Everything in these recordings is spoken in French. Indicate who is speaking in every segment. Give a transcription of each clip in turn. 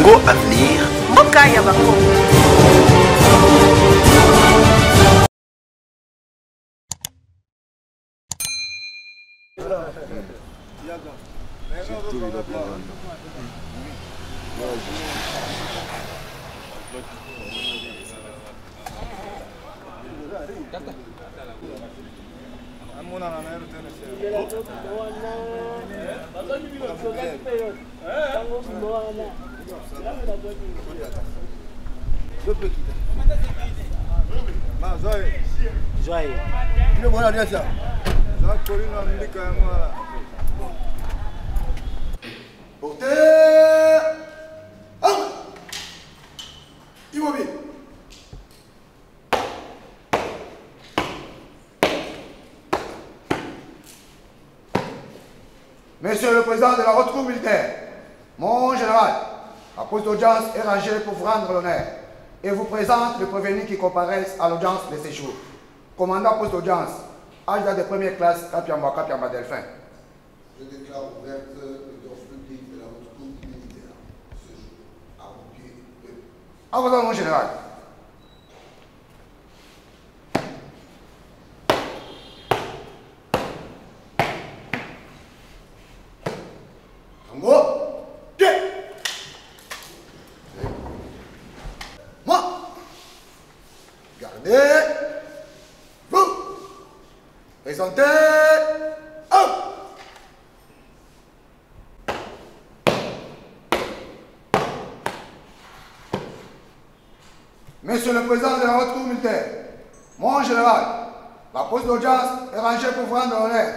Speaker 1: Congo Avenir.
Speaker 2: Mboka ya Bakongo.
Speaker 3: Monsieur le Président de la Haute Cour militaire, mon général, la poste d'audience est rangée pour vous rendre l'honneur et vous présente les prévenus qui comparaissent à l'audience de séjour. Commandant poste d'audience, agent de première classe, Kapiamba Delphin.
Speaker 4: Je déclare ouverte l'audience publique de la Haute Cour militaire. Séjour à vos pieds.
Speaker 3: À vous, mon général. Présentez. Monsieur le Président de la Haute Cour militaire, mon général, la poste d'audience est rangée pour vous rendre l'honneur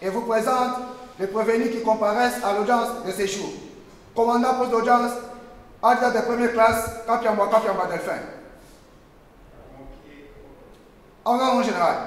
Speaker 3: et vous présente les prévenus qui comparaissent à l'audience de séjour. Commandant poste d'audience, agent de première classe, Kapiamba Delphin. Au revoir, mon général.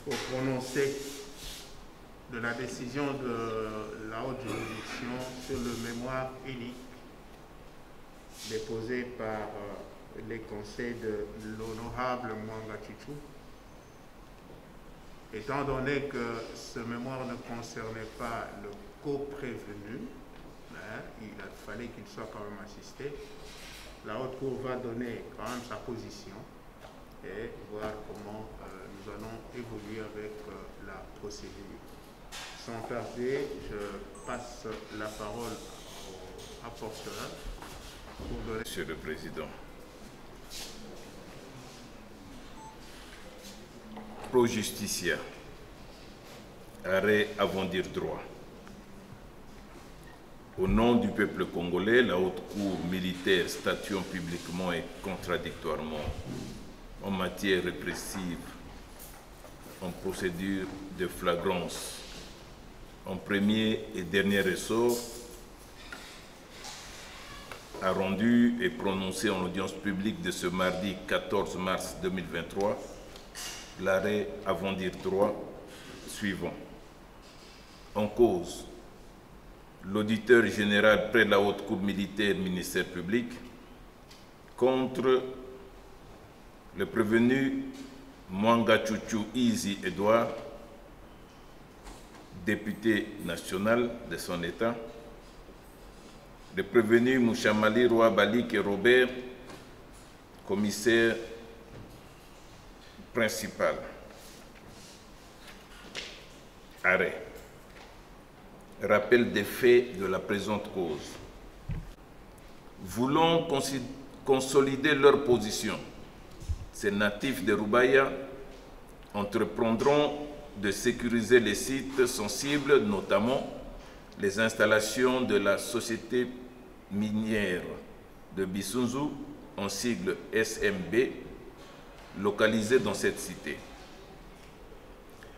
Speaker 5: Au prononcé de la décision de la haute juridiction sur le mémoire unique déposé par les conseils de l'honorable Mwanga Chuchu, étant donné que ce mémoire ne concernait pas le co-prévenu, il fallait qu'il soit quand même assisté, la haute cour va donner quand même sa position et voir comment nous allons évoluer avec la procédure. Sans tarder, je passe la parole au rapporteur pour donner...
Speaker 6: Monsieur le Président, Pro Justicia, arrêt avant dire droit. Au nom du peuple congolais, la haute cour militaire statuant publiquement et contradictoirement en matière répressive, en procédure de flagrance, en premier et dernier ressort, a rendu et prononcé en audience publique de ce mardi 14 mars 2023 l'arrêt avant dire droit suivant. En cause, l'auditeur général près la haute cour militaire ministère public contre le prévenu Mwanga Chuchu Easy Edouard, député national de son État, le prévenu Mouchamali Roa Balik et Robert, commissaire principal. Arrêt. Rappel des faits de la présente cause. Voulant consolider leur position, ces natifs de Roubaïa entreprendront de sécuriser les sites sensibles, notamment les installations de la société minière de Bissounzou, en sigle SMB, localisée dans cette cité.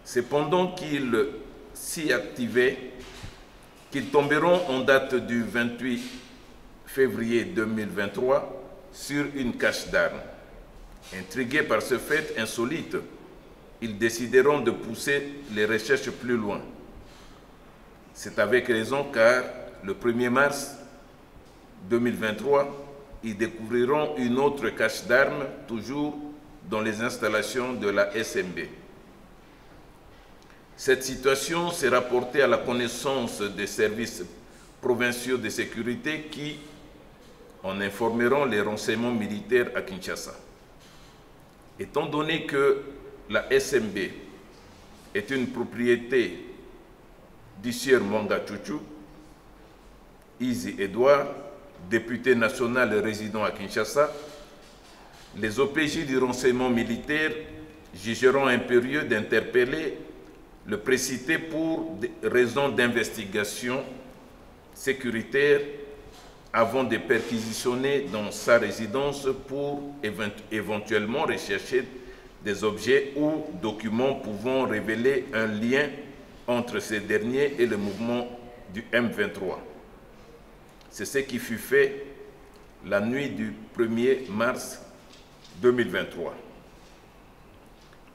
Speaker 6: C'est pendant qu'ils s'y activaient qu'ils tomberont en date du 28 février 2023 sur une cache d'armes. Intrigués par ce fait insolite, ils décideront de pousser les recherches plus loin. C'est avec raison car le 1er mars 2023, ils découvriront une autre cache d'armes, toujours dans les installations de la SMB. Cette situation s'est rapportée à la connaissance des services provinciaux de sécurité qui en informeront les renseignements militaires à Kinshasa. Étant donné que la SMB est une propriété du sieur Mwanga Tchouchou, Izi Edouard, député national résident à Kinshasa, les OPJ du renseignement militaire jugeront impérieux d'interpeller le précité pour des raisons d'investigation sécuritaire avant de perquisitionner dans sa résidence pour éventuellement rechercher des objets ou documents pouvant révéler un lien entre ces derniers et le mouvement du M23. C'est ce qui fut fait la nuit du 1er mars 2023.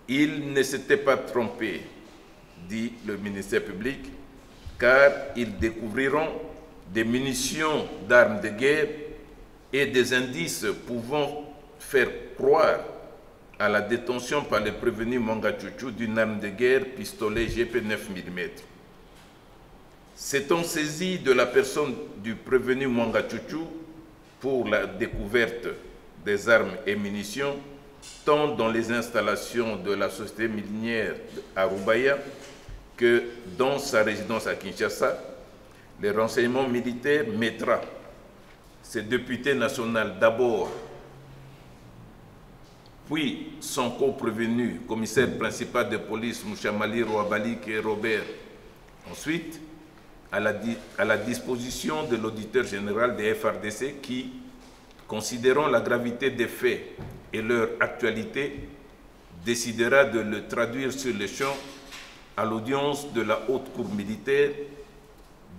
Speaker 6: Ils ne s'étaient pas trompés, dit le ministère public, car ils découvriront des munitions d'armes de guerre et des indices pouvant faire croire à la détention par le prévenu Mwanga Tchouchou d'une arme de guerre pistolet GP 9 mm. S'étant saisi de la personne du prévenu Mwanga Tchouchou pour la découverte des armes et munitions, tant dans les installations de la société minière à Roubaïa que dans sa résidence à Kinshasa, les renseignements militaires mettra ce député national d'abord, puis son co-prévenu, commissaire principal de police Mouchamali Roa Balik et Robert, ensuite à la disposition de l'auditeur général des FRDC qui, considérant la gravité des faits et leur actualité, décidera de le traduire sur le champ à l'audience de la haute cour militaire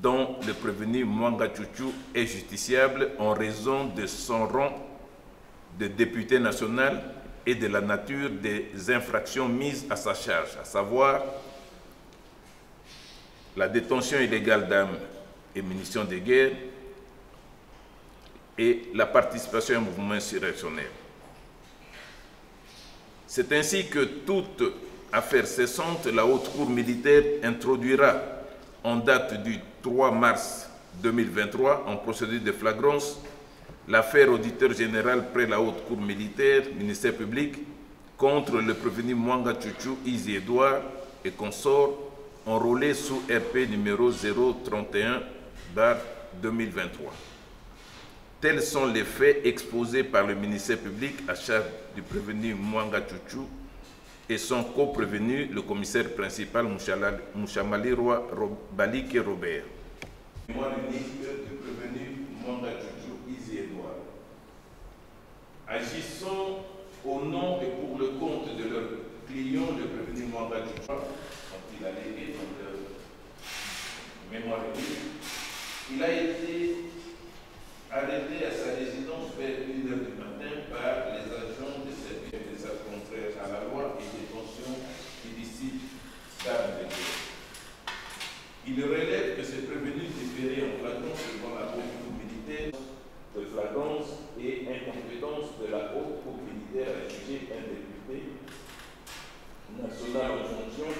Speaker 6: dont le prévenu Mwanga Tchouchou est justiciable en raison de son rang de député national et de la nature des infractions mises à sa charge, à savoir la détention illégale d'armes et munitions de guerre et la participation à un mouvement insurrectionnel. C'est ainsi que toute affaire cessante, la haute cour militaire introduira en date du 3 mars 2023 en procédure de flagrance l'affaire auditeur général près la haute cour militaire, ministère public, contre le prévenu Mwanga Tchouchou, Izi Edouard et consorts enrôlés sous RP numéro 031/2023. Tels sont les faits exposés par le ministère public à charge du prévenu Mwanga Tchouchou et son co-prévenu, le commissaire principal Mouchamali Roa Balik et Robert. Mémoire unique du prévenu Mwanga Tchouchou, Izi Edouard. Agissant au nom et pour le compte de leur client, le prévenu Mwanga Tchouchou, quand il a légué dans leur mémoire unique, il a été arrêté à sa résidence vers 1h du matin par les agents de service des actes contraires à la loi et détention illicite d'armes de guerre. Il relève que ces prévenus différés en flagrance devant la haute cour militaire de flagrance et incompétence de la haute cour militaire à juger un député national en fonction,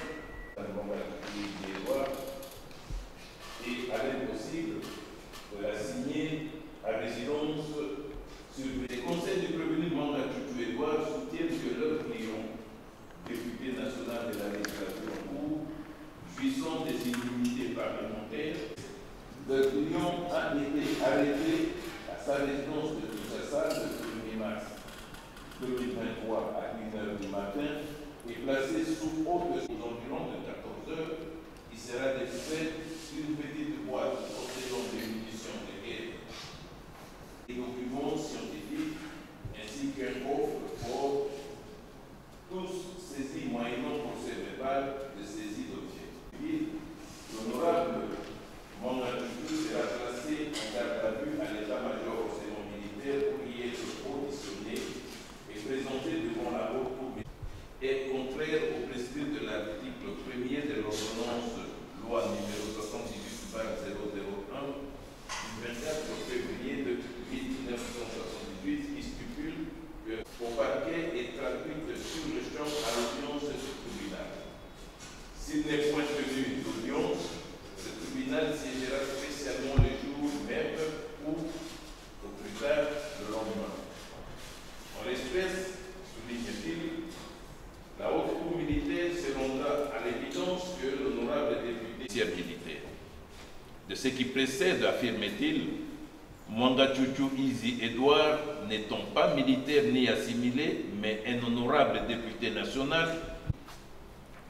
Speaker 6: jouissant des immunités parlementaires, le client a été arrêté à sa résidence de Kinshasa le 1er mars 2023 à 1h du matin et placé sous haute aux environs de 14 heures. Il sera défait d'une petite boîte contenant des munitions de guerre, des documents scientifiques ainsi qu'un coffre fort, tous saisis moyennant procès verbal de saisie d'objets. L'honorable Mwanga Chouchou sera placé en garde à vue à l'état-major renseignement militaire pour y être auditionné et présenté devant la haute cour est contraire au prescrit de l'article 1er de l'ordonnance loi numéro 78/001 du 24 février 1978 qui stipule que au parquet est traduite sur le champ à l'audience du tribunal. S'il n'est point tenu d'audience, le tribunal siégera spécialement le jour même ou au plus tard le lendemain. En l'espèce, souligne-t-il, la haute cour militaire se rendra à l'évidence que l'honorable député militaire. De ce qui précède, affirme-t-il, Mwanga Chouchou Izi Edouard, n'étant pas militaire ni assimilé, mais un honorable député national,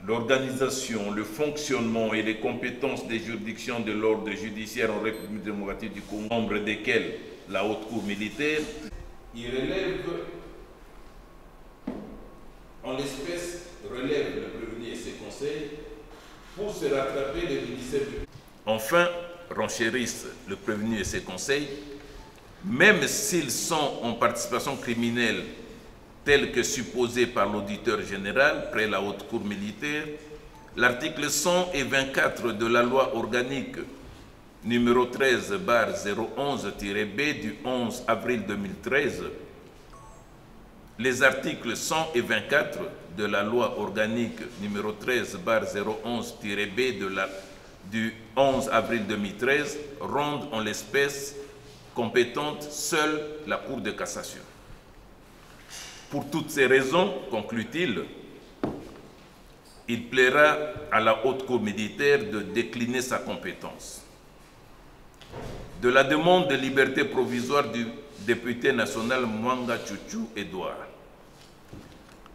Speaker 6: l'organisation, le fonctionnement et les compétences des juridictions de l'ordre judiciaire en République démocratique du Congo, membre desquels la haute cour militaire, il relève, en l'espèce, relève le prévenu et ses conseils pour se rattraper le ministère public. Enfin, renchérissent le prévenu et ses conseils, même s'ils sont en participation criminelle telle que supposée par l'auditeur général près la haute cour militaire, l'article 124 de la loi organique numéro 13/011-B du 11 avril 2013, les articles 124 de la loi organique numéro 13/011-B du 11 avril 2013 rendent en l'espèce compétente seule la Cour de cassation. Pour toutes ces raisons, conclut-il, il plaira à la haute cour militaire de décliner sa compétence. De la demande de liberté provisoire du député national Mwanga Chouchou Edouard,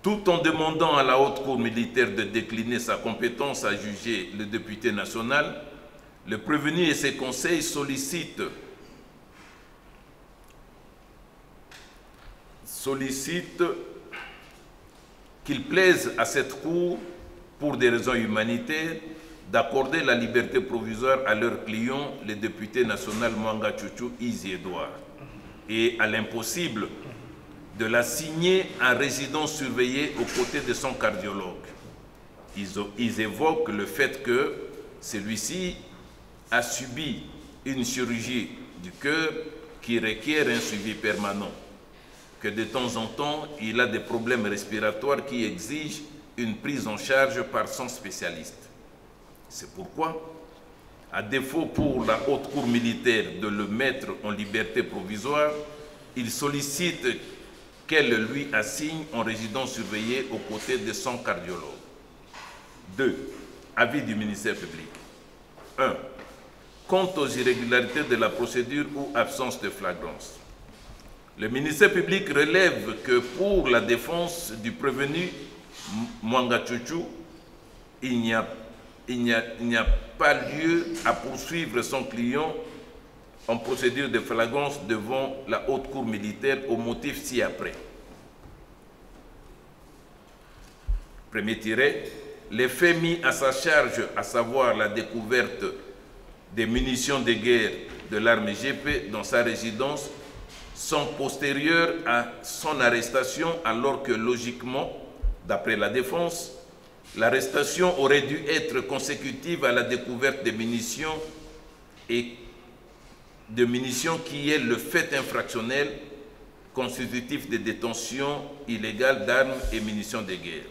Speaker 6: tout en demandant à la haute cour militaire de décliner sa compétence à juger le député national, le prévenu et ses conseils sollicitent qu'il plaise à cette cour, pour des raisons humanitaires, d'accorder la liberté provisoire à leur client, le député national Mwanga Chouchou Izi Edouard, et à l'impossible de la signer en résidence surveillée aux côtés de son cardiologue. Ils évoquent le fait que celui-ci a subi une chirurgie du cœur qui requiert un suivi permanent, que de temps en temps, il a des problèmes respiratoires qui exigent une prise en charge par son spécialiste. C'est pourquoi, à défaut pour la haute cour militaire de le mettre en liberté provisoire, il sollicite qu'elle lui assigne en résidence surveillée aux côtés de son cardiologue. 2. Avis du ministère public. 1. Quant aux irrégularités de la procédure ou absence de flagrance, le ministère public relève que pour la défense du prévenu Mwanga Chouchou, il n'y a pas lieu à poursuivre son client en procédure de flagrance devant la haute cour militaire au motif ci-après. Premier tiret, les faits mis à sa charge, à savoir la découverte des munitions de guerre de l'arme GP dans sa résidence, sont postérieurs à son arrestation, alors que logiquement, d'après la défense, l'arrestation aurait dû être consécutive à la découverte des munitions et de munitions qui est le fait infractionnel constitutif de détention illégale d'armes et munitions de guerre.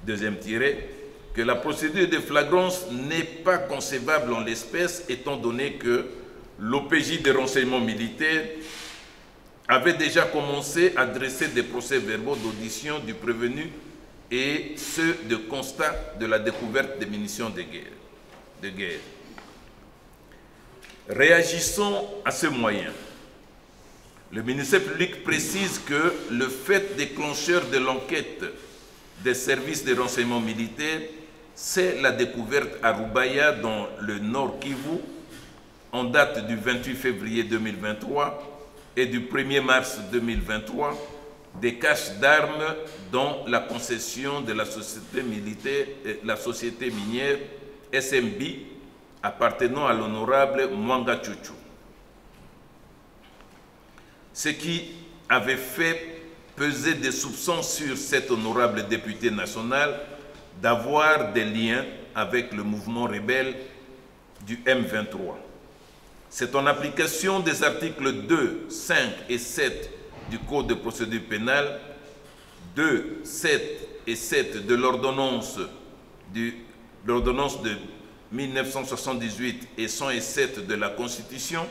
Speaker 6: Deuxième tiret, que la procédure de flagrance n'est pas concevable en l'espèce, étant donné que l'OPJ de renseignement militaire avait déjà commencé à dresser des procès-verbaux d'audition du prévenu et ceux de constat de la découverte des munitions de guerre. Réagissons à ce moyen. Le ministère public précise que le fait déclencheur de l'enquête des services de renseignement militaire, c'est la découverte à Rubaya, dans le Nord Kivu, en date du 28 février 2023 et du 1er mars 2023, des caches d'armes dans la concession de la société militaire, la société minière SMB, appartenant à l'honorable Mwanga Chuchu. Ce qui avait fait peser des soupçons sur cet honorable député national d'avoir des liens avec le mouvement rebelle du M23. C'est en application des articles 2, 5 et 7 du Code de procédure pénale, 2, 7 et 7 de l'ordonnance de 1978 et 107 de la Constitution,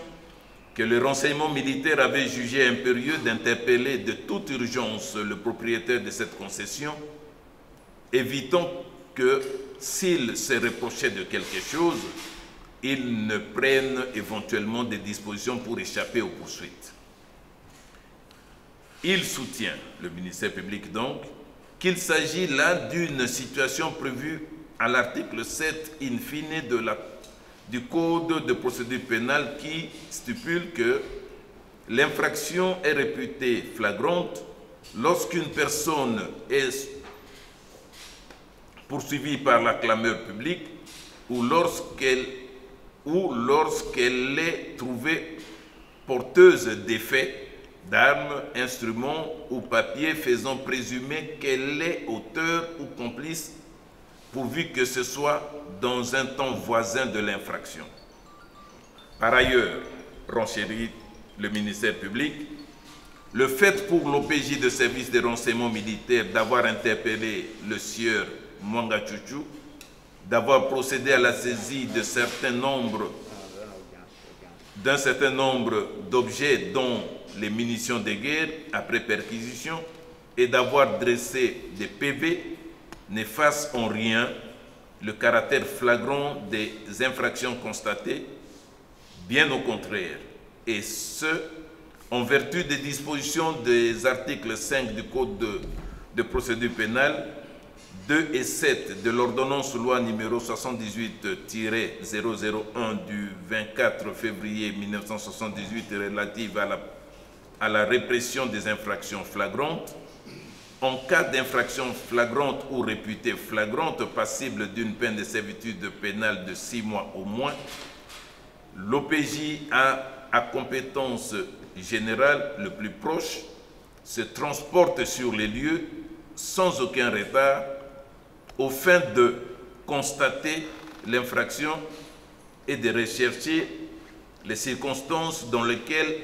Speaker 6: que le renseignement militaire avait jugé impérieux d'interpeller de toute urgence le propriétaire de cette concession, évitant que, s'il se reprochait de quelque chose, il ne prenne éventuellement des dispositions pour échapper aux poursuites. Il soutient, le ministère public donc, qu'il s'agit là d'une situation prévue à l'article 7 in fine du Code de procédure pénale qui stipule que l'infraction est réputée flagrante lorsqu'une personne est poursuivie par la clameur publique ou lorsqu'elle est trouvée porteuse d'effets, d'armes, instruments ou papiers faisant présumer qu'elle est auteur ou complice, pourvu que ce soit dans un temps voisin de l'infraction. Par ailleurs, renchérit le ministère public, le fait pour l'OPJ de service de renseignement militaire d'avoir interpellé le sieur Mwanga Chuchu, d'avoir procédé à la saisie d'un certain nombre d'objets dont les munitions de guerre après perquisition et d'avoir dressé des PV n'efface en rien le caractère flagrant des infractions constatées, bien au contraire, et ce, en vertu des dispositions des articles 5 du Code de procédure pénale, 2 et 7 de l'ordonnance loi numéro 78-001 du 24 février 1978 relative à la répression des infractions flagrantes. En cas d'infraction flagrante ou réputée flagrante passible d'une peine de servitude pénale de 6 mois au moins, l'OPJ à compétence générale le plus proche se transporte sur les lieux sans aucun retard au fin de constater l'infraction et de rechercher les circonstances dans lesquelles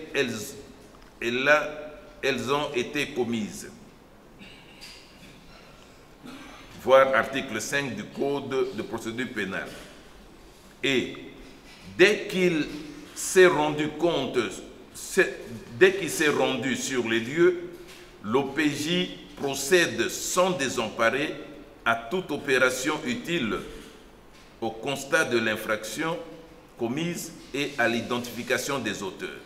Speaker 6: elles ont été commises. Voir article 5 du Code de procédure pénale. Et dès qu'il s'est rendu sur les lieux, l'OPJ procède sans désemparer à toute opération utile au constat de l'infraction commise et à l'identification des auteurs.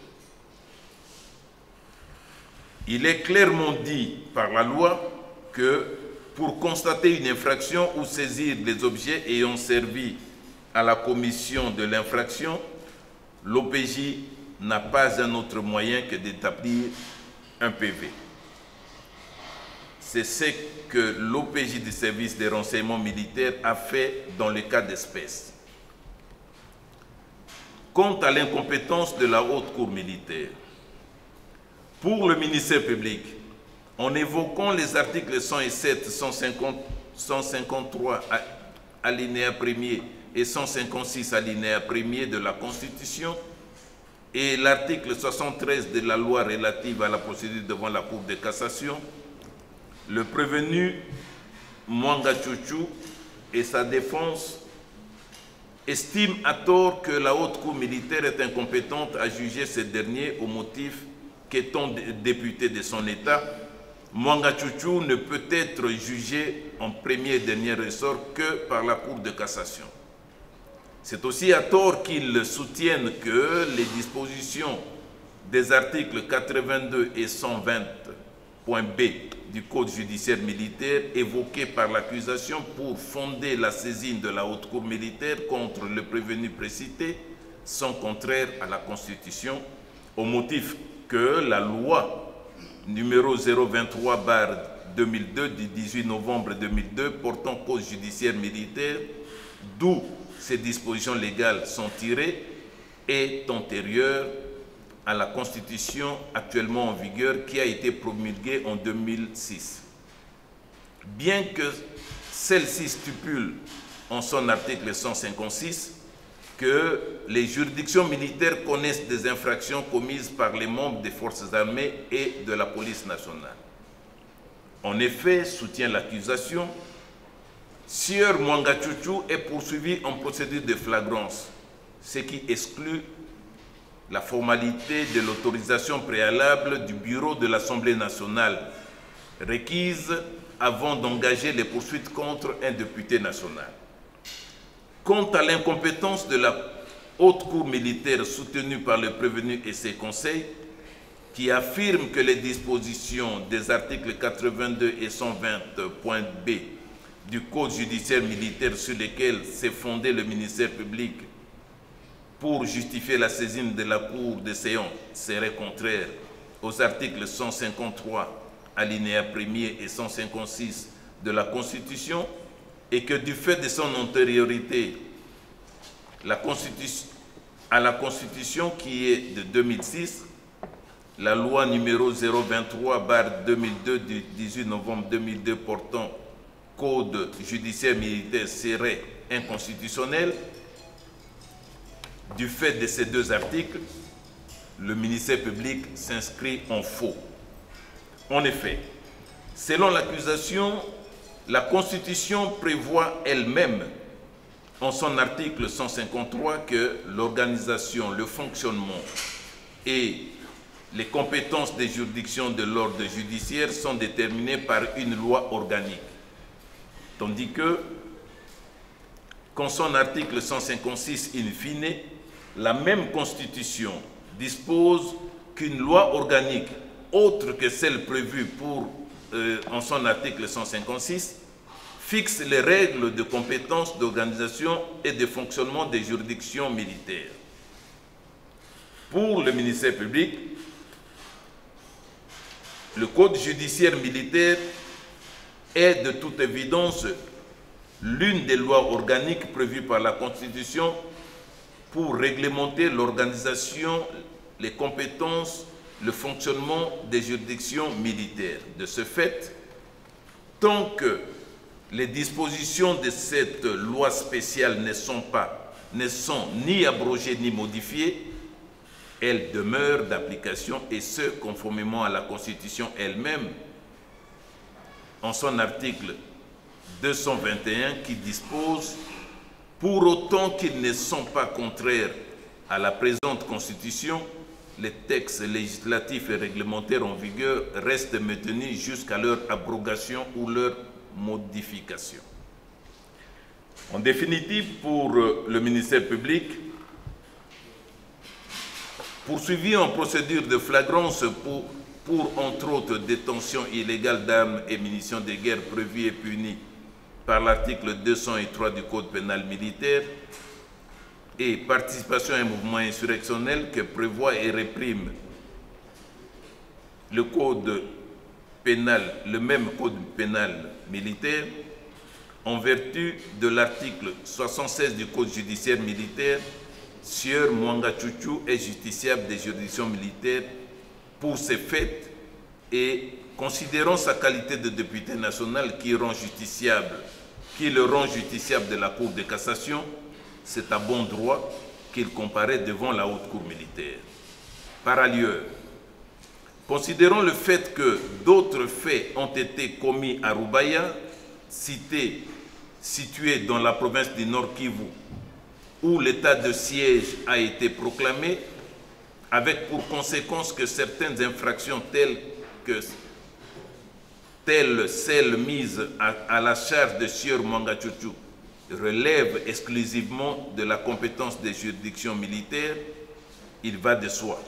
Speaker 6: Il est clairement dit par la loi que pour constater une infraction ou saisir des objets ayant servi à la commission de l'infraction, l'OPJ n'a pas un autre moyen que d'établir un PV. C'est ce que l'OPJ du service des renseignements militaires a fait dans le cas d'espèce. Quant à l'incompétence de la Haute Cour militaire, pour le ministère public, en évoquant les articles 107, 153 alinéa 1er et 156 alinéa 1er de la Constitution et l'article 73 de la loi relative à la procédure devant la Cour de cassation, le prévenu Mwanga Chuchu et sa défense estiment à tort que la Haute Cour militaire est incompétente à juger ce dernier au motif qu'étant député de son État, Mwanga Chouchou ne peut être jugé en premier et dernier ressort que par la Cour de cassation. C'est aussi à tort qu'ils soutiennent que les dispositions des articles 82 et 120.b du Code judiciaire militaire évoqués par l'accusation pour fonder la saisine de la Haute Cour militaire contre le prévenu précité sont contraires à la Constitution au motif que la loi numéro 023/2002 du 18 novembre 2002 portant cause judiciaire militaire, d'où ces dispositions légales sont tirées, est antérieure à la Constitution actuellement en vigueur qui a été promulguée en 2006. Bien que celle-ci stipule en son article 156 que les juridictions militaires connaissent des infractions commises par les membres des forces armées et de la police nationale. En effet, soutient l'accusation, Sieur Mwanga Chouchou est poursuivi en procédure de flagrance, ce qui exclut la formalité de l'autorisation préalable du bureau de l'Assemblée nationale, requise avant d'engager les poursuites contre un député national. Quant à l'incompétence de la Haute Cour militaire soutenue par le prévenu et ses conseils, qui affirme que les dispositions des articles 82 et 120.b du Code judiciaire militaire sur lesquels s'est fondé le ministère public pour justifier la saisine de la Cour de séance seraient contraires aux articles 153 alinéa 1er et 156 de la Constitution, et que du fait de son antériorité à la Constitution qui est de 2006, la loi numéro 023/2002 du 18 novembre 2002 portant Code judiciaire militaire serait inconstitutionnelle. Du fait de ces deux articles, le ministère public s'inscrit en faux. En effet, selon l'accusation, la Constitution prévoit elle-même, en son article 153, que l'organisation, le fonctionnement et les compétences des juridictions de l'ordre judiciaire sont déterminées par une loi organique. Tandis que, qu'en son article 156 in fine, la même Constitution dispose qu'une loi organique, autre que celle prévue en son article 156, fixe les règles de compétences, d'organisation et de fonctionnement des juridictions militaires. Pour le ministère public, le Code judiciaire militaire est de toute évidence l'une des lois organiques prévues par la Constitution pour réglementer l'organisation, les compétences, le fonctionnement des juridictions militaires. De ce fait, tant que les dispositions de cette loi spéciale ne sont ni abrogées ni modifiées, elles demeurent d'application, et ce, conformément à la Constitution elle-même, en son article 221 qui dispose « Pour autant qu'ils ne sont pas contraires à la présente Constitution, les textes législatifs et réglementaires en vigueur restent maintenus jusqu'à leur abrogation ou leur modification. » En définitive, pour le ministère public, poursuivi en procédure de flagrance pour entre autres détention illégale d'armes et munitions de guerre prévues et punies par l'article 203 du Code pénal militaire, et participation à un mouvement insurrectionnel que prévoit et réprime le Code pénal, le même Code pénal militaire, en vertu de l'article 76 du Code judiciaire militaire, Sieur Mwanga Chouchou est justiciable des juridictions militaires pour ces faits, et considérant sa qualité de député national qui le rend justiciable de la Cour de cassation, c'est à bon droit qu'il comparaît devant la Haute Cour militaire. Par ailleurs, considérant le fait que d'autres faits ont été commis à Rubaya, cité située dans la province du Nord Kivu, où l'état de siège a été proclamé, avec pour conséquence que certaines infractions telles que telle celle mise à la charge de Sieur Mwangachuchu, relève exclusivement de la compétence des juridictions militaires, il va de soi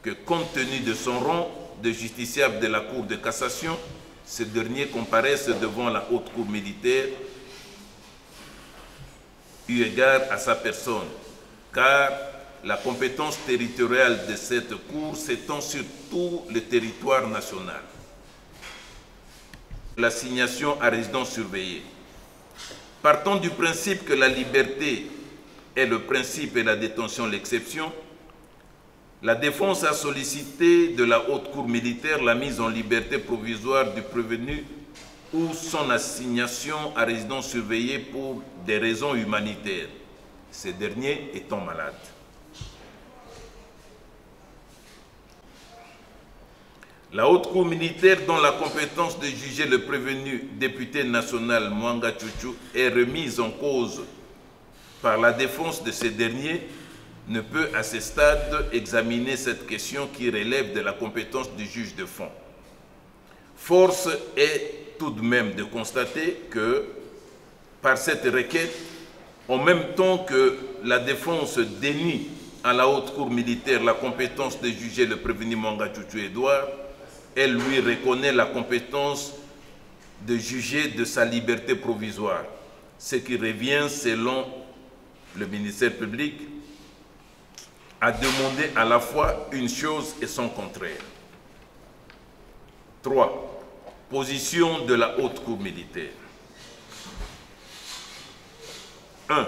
Speaker 6: que, compte tenu de son rang de justiciable de la Cour de cassation, ce dernier comparaisse devant la haute cour militaire eu égard à sa personne, car la compétence territoriale de cette cour s'étend sur tout le territoire national. L'assignation à résidence surveillée. Partant du principe que la liberté est le principe et la détention l'exception, la défense a sollicité de la haute cour militaire la mise en liberté provisoire du prévenu ou son assignation à résidence surveillée pour des raisons humanitaires, ces derniers étant malades. La haute cour militaire, dont la compétence de juger le prévenu député national Mwangachuchu est remise en cause par la défense de ces derniers, ne peut à ce stade examiner cette question qui relève de la compétence du juge de fond. Force est tout de même de constater que, par cette requête, en même temps que la défense dénie à la haute cour militaire la compétence de juger le prévenu Mwangachuchu Edouard, elle lui reconnaît la compétence de juger de sa liberté provisoire, ce qui revient, selon le ministère public, à demander à la fois une chose et son contraire. 3. Position de la haute cour militaire. 1.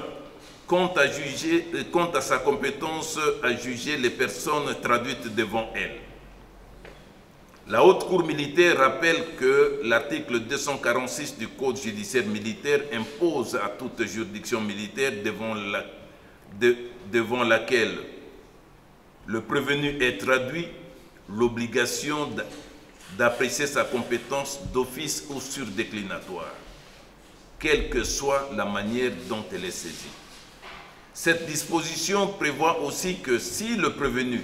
Speaker 6: Quant à sa compétence à juger les personnes traduites devant elle. La haute cour militaire rappelle que l'article 246 du Code judiciaire militaire impose à toute juridiction militaire devant laquelle le prévenu est traduit l'obligation d'apprécier sa compétence d'office ou surdéclinatoire, quelle que soit la manière dont elle est saisie. Cette disposition prévoit aussi que si le prévenu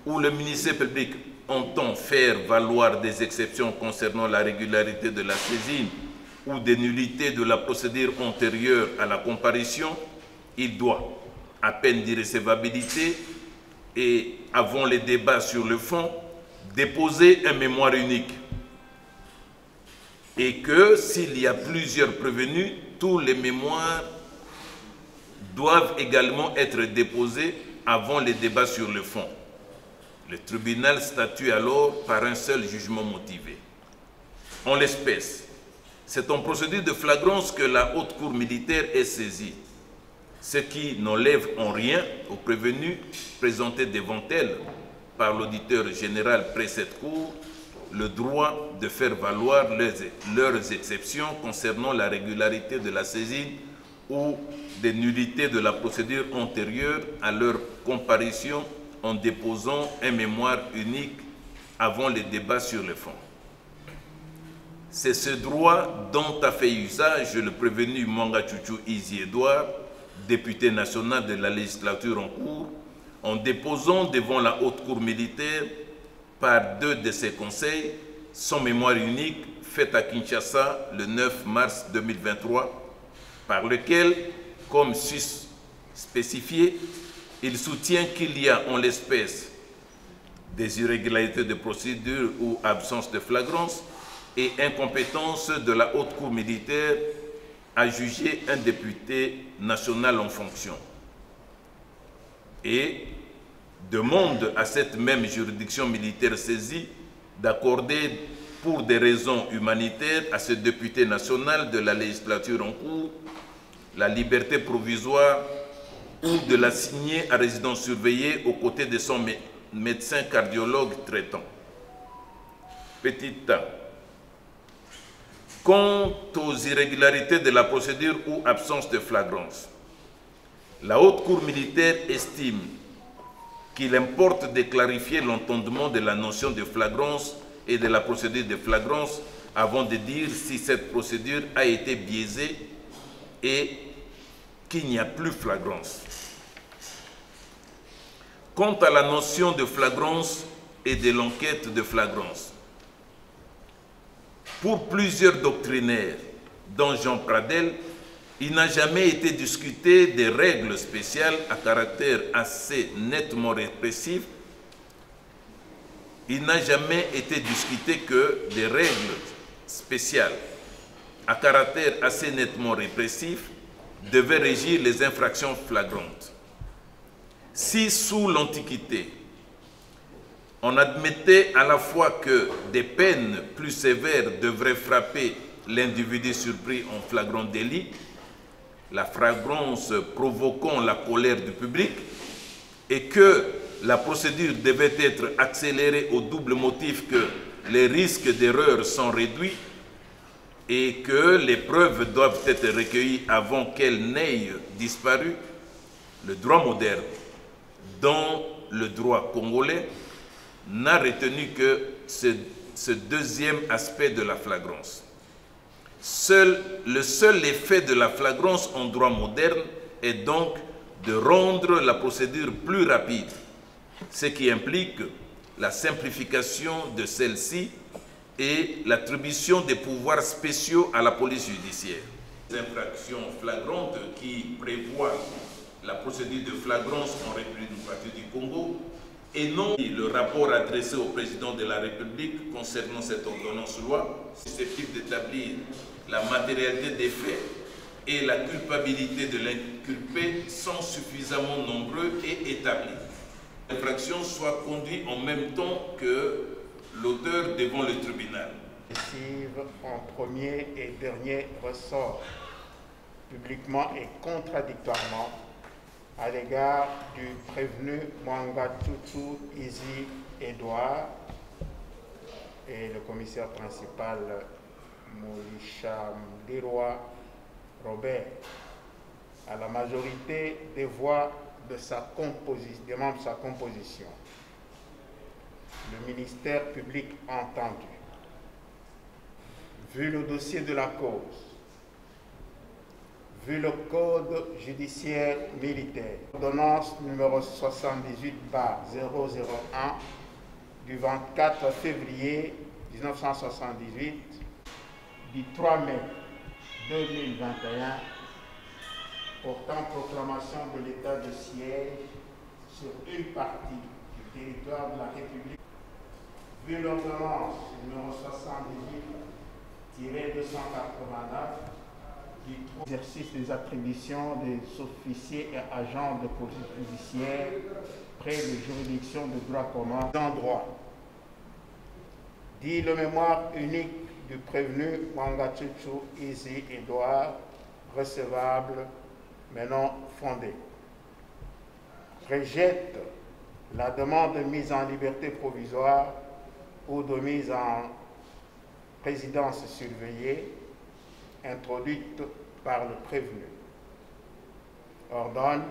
Speaker 6: ou le ministère public entend faire valoir des exceptions concernant la régularité de la saisine ou des nullités de la procédure antérieure à la comparution, il doit, à peine d'irrécevabilité et avant les débats sur le fond, déposer un mémoire unique. Et que s'il y a plusieurs prévenus, tous les mémoires doivent également être déposés avant les débats sur le fond. Le tribunal statue alors par un seul jugement motivé. En l'espèce, c'est en procédure de flagrance que la haute cour militaire est saisie, ce qui n'enlève en rien aux prévenus présentés devant elle par l'auditeur général près cette cour le droit de faire valoir leurs exceptions concernant la régularité de la saisine ou des nullités de la procédure antérieure à leur comparution en déposant un mémoire unique avant les débats sur le fond. C'est ce droit dont a fait usage le prévenu Mwangachuchu Izi Edouard, député national de la législature en cours, en déposant devant la haute cour militaire par 2 de ses conseils son mémoire unique fait à Kinshasa le 9 mars 2023, par lequel, comme spécifié, il soutient qu'il y a en l'espèce des irrégularités de procédure ou absence de flagrance et incompétence de la haute cour militaire à juger un député national en fonction. Et demande à cette même juridiction militaire saisie d'accorder pour des raisons humanitaires à ce député national de la législature en cours la liberté provisoire ou de l'assigner à résidence surveillée aux côtés de son médecin cardiologue traitant. Petit a. Quant aux irrégularités de la procédure ou absence de flagrance, la haute cour militaire estime qu'il importe de clarifier l'entendement de la notion de flagrance et de la procédure de flagrance avant de dire si cette procédure a été biaisée et qu'il n'y a plus flagrance. Quant à la notion de flagrance et de l'enquête de flagrance, Pour plusieurs doctrinaires, dont Jean Pradel, il n'a jamais été discuté des règles spéciales à caractère assez nettement répressif. Il n'a jamais été discuté que des règles spéciales à caractère assez nettement répressif devaient régir les infractions flagrantes. Si sous l'Antiquité, on admettait à la fois que des peines plus sévères devraient frapper l'individu surpris en flagrant délit, la flagrance provoquant la colère du public, et que la procédure devait être accélérée au double motif que les risques d'erreur sont réduits et que les preuves doivent être recueillies avant qu'elles n'aient disparu, le droit moderne, dont le droit congolais, n'a retenu que ce deuxième aspect de la flagrance. Le seul effet de la flagrance en droit moderne est donc de rendre la procédure plus rapide, ce qui implique la simplification de celle-ci et l'attribution des pouvoirs spéciaux à la police judiciaire. Les infractions flagrantes qui prévoient la procédure de flagrance en République démocratique du Congo et non le rapport adressé au président de la République concernant cette ordonnance-loi, susceptible d'établir la matérialité des faits et la culpabilité de l'inculpé sont suffisamment nombreux et établis. L'infraction soit conduite en même temps que l'auteur devant le tribunal.
Speaker 5: En premier et dernier ressort, publiquement et contradictoirement, à l'égard du prévenu Mwanga Tsutsu Izi Edouard et le commissaire principal Molisha Mdirwa Robert, à la majorité des voix des membres de sa composition. Le ministère public entendu. Vu le dossier de la cause, vu le code judiciaire militaire, ordonnance numéro 78/001 du 24 février 1978, du 3 mai 2021, portant proclamation de l'état de siège sur une partie du territoire de la République, vu l'ordonnance numéro 78/289 du exercice des attributions des officiers et agents de police judiciaire près des juridictions de droit commun en droit. Dit le mémoire unique du prévenu Mwanga Tsutsu Izi Edouard, recevable mais non fondé. Rejette la demande de mise en liberté provisoire ou de mise en résidence surveillée introduite par le prévenu. Ordonne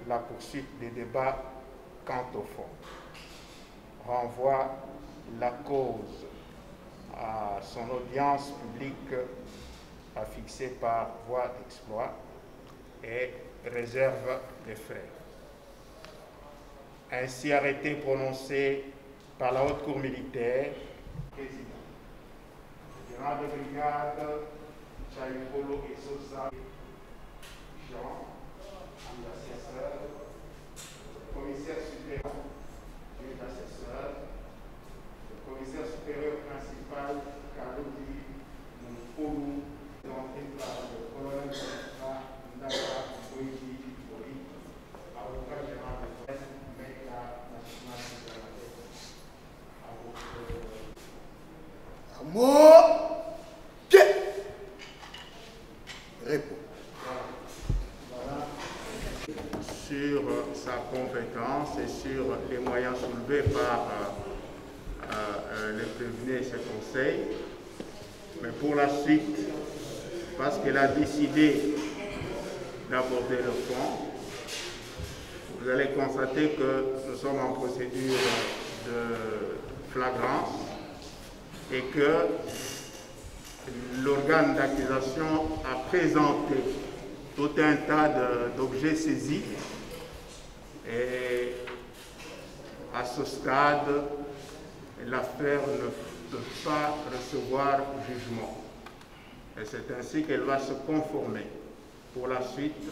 Speaker 5: la poursuite des débats quant au fond. Renvoie la cause à son audience publique fixée par voie d'exploit et réserve des frais. Ainsi arrêté prononcé par la Haute Cour militaire, président. Général de brigade Chaïpolo et Sosa, Jean, l'assesseur, le commissaire supérieur, l'assesseur, le commissaire supérieur principal, Kalodi Moupolu, présenté par le colonel Ndaka Boïdi Hippolyte, avocat général de presse, média national sur sa compétence et sur les moyens soulevés par les prévenus et ses conseils. Mais pour la suite, parce qu'elle a décidé d'aborder le fond, vous allez constater que nous sommes en procédure de flagrance et que l'organe d'accusation a présenté tout un tas d'objets saisis et à ce stade, l'affaire peut pas recevoir jugement. Et c'est ainsi qu'elle va se conformer pour la suite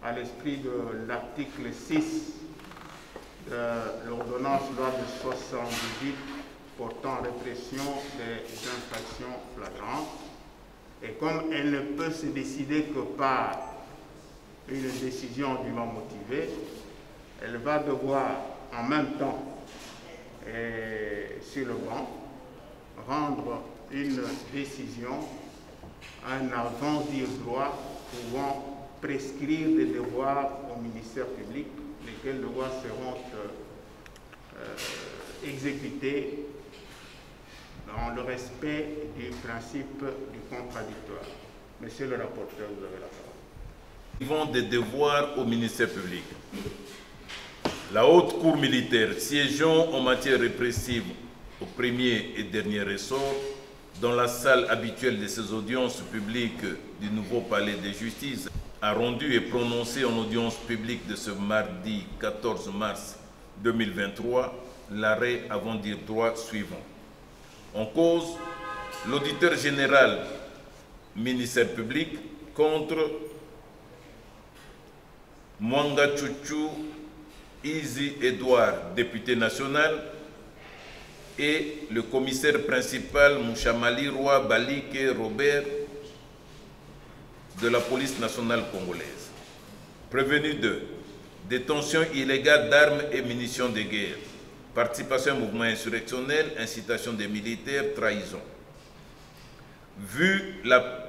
Speaker 5: à l'esprit de l'article 6 de l'ordonnance loi de 78 portant répression des infractions flagrantes. Et comme elle ne peut se décider que par une décision dûment motivée, elle va devoir en même temps et sur le banc rendre une décision, un avant-dire droit pouvant prescrire des devoirs au ministère public, lesquels devoirs seront exécutés dans le respect du principe du contradictoire. Monsieur le rapporteur, vous avez la parole.
Speaker 6: Ils vont des devoirs au ministère public. La haute cour militaire siégeant en matière répressive au premier et dernier ressort dans la salle habituelle de ses audiences publiques du nouveau palais de justice a rendu et prononcé en audience publique de ce mardi 14 mars 2023 l'arrêt avant dire droit suivant. En cause, l'auditeur général ministère public contre Mwanga Chouchou Izi Edouard, député national, et le commissaire principal Mouchamali Roy Balike Robert de la police nationale congolaise. Prévenu de détention illégale d'armes et munitions de guerre, participation au mouvement insurrectionnel, incitation des militaires, trahison. Vu la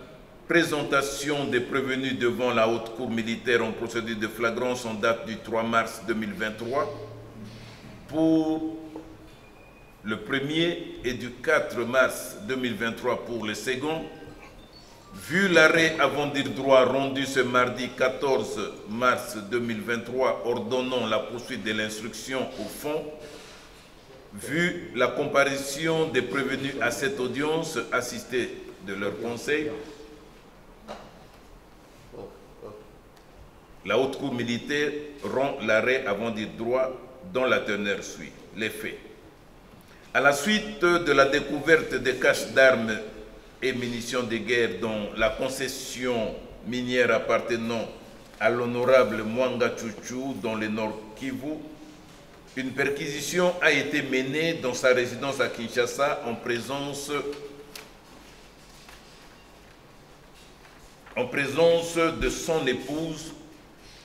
Speaker 6: présentation des prévenus devant la haute cour militaire en procédure de flagrance en date du 3 mars 2023 pour le premier et du 4 mars 2023 pour le second, vu l'arrêt avant dire droit rendu ce mardi 14 mars 2023 ordonnant la poursuite de l'instruction au fond, vu la comparution des prévenus à cette audience assistée de leur conseil, la haute cour militaire rend l'arrêt avant dire droit dont la teneur suit. Les faits. À la suite de la découverte des caches d'armes et munitions de guerre dans la concession minière appartenant à l'honorable Mwanga Chouchou dans le Nord Kivu, une perquisition a été menée dans sa résidence à Kinshasa en présence de son épouse,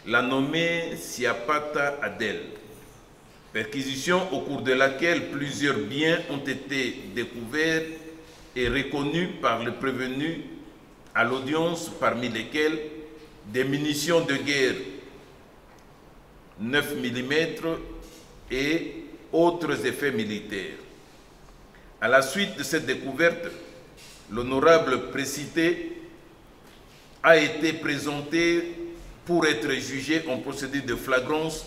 Speaker 6: la nommée Siapata Adèle. Perquisition au cours de laquelle plusieurs biens ont été découverts et reconnus par le prévenu à l'audience, parmi lesquels des munitions de guerre 9 mm et autres effets militaires. À la suite de cette découverte, l'honorable précité a été présenté pour être jugé en procédure de flagrance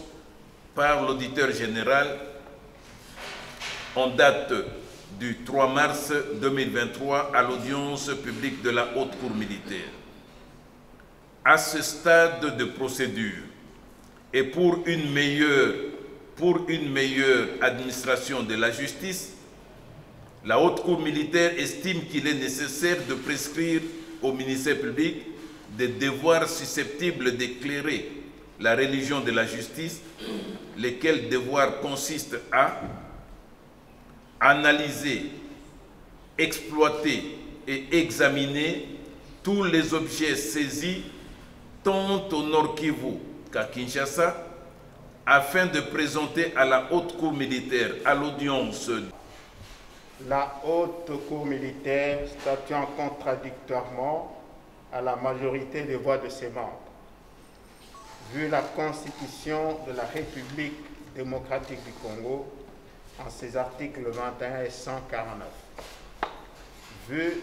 Speaker 6: par l'auditeur général en date du 3 mars 2023 à l'audience publique de la haute cour militaire. À ce stade de procédure et pour une meilleure administration de la justice, la haute cour militaire estime qu'il est nécessaire de prescrire au ministère public des devoirs susceptibles d'éclairer la religion de la justice, lesquels devoirs consistent à analyser, exploiter et examiner tous les objets saisis tant au Nord Kivu qu'à Kinshasa, afin de présenter à la haute cour militaire à l'audience.
Speaker 5: La haute cour militaire statuant contradictoirement à la majorité des voix de ses membres, vu la Constitution de la République démocratique du Congo en ses articles 21 et 149, vu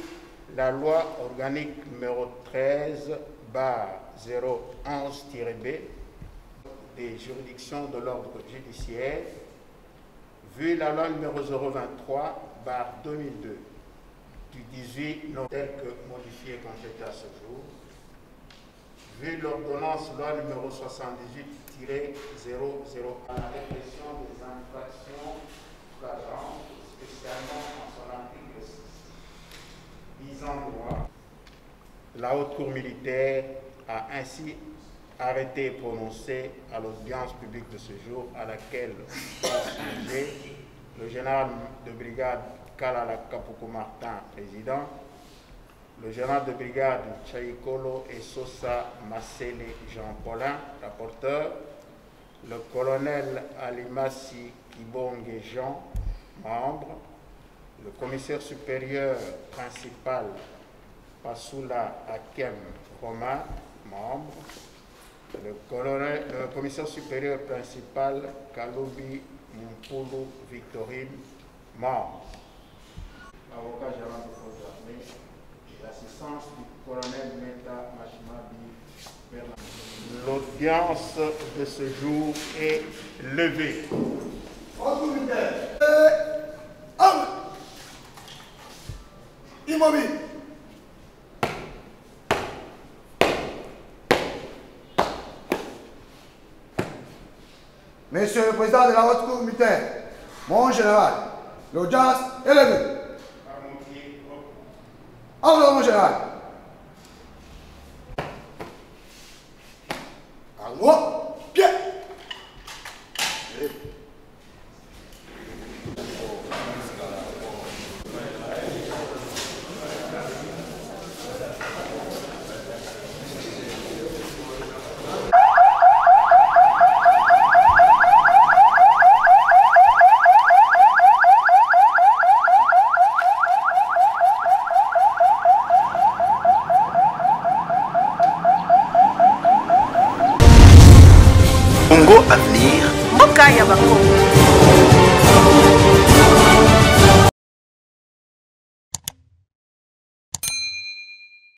Speaker 5: la loi organique numéro 13/011-B des juridictions de l'ordre judiciaire, vu la loi numéro 023/2002 du 18 novembre, telle que modifiée quand j'étais à ce jour, vu l'ordonnance loi numéro 78-001 à la répression des infractions flagrante, spécialement en son article 6. Disant droit, la Haute Cour militaire a ainsi arrêté et prononcé à l'audience publique de ce jour à laquelle ont siégé le général de brigade Kalala Kapuku Martin, président, le général de brigade Chaikolo et Sosa Masele Jean-Paulin, rapporteur, le colonel Alimasi Kibonge Jean, membre, le commissaire supérieur principal Pasula Akem Romain, membre, le commissaire supérieur principal Kaloubi Mpulu Victorine, membre. Avocat gérant des forces armées, l'assistance du colonel Meta Machimabi Bernard. L'audience de ce jour est levée.
Speaker 3: Immobile. Monsieur le Président de la Haute Cour militaire, mon général, l'audience est levée. Au revoir, mon général. Allons, pied.
Speaker 1: Congo Avenir.
Speaker 2: Mboka ya Bakongo.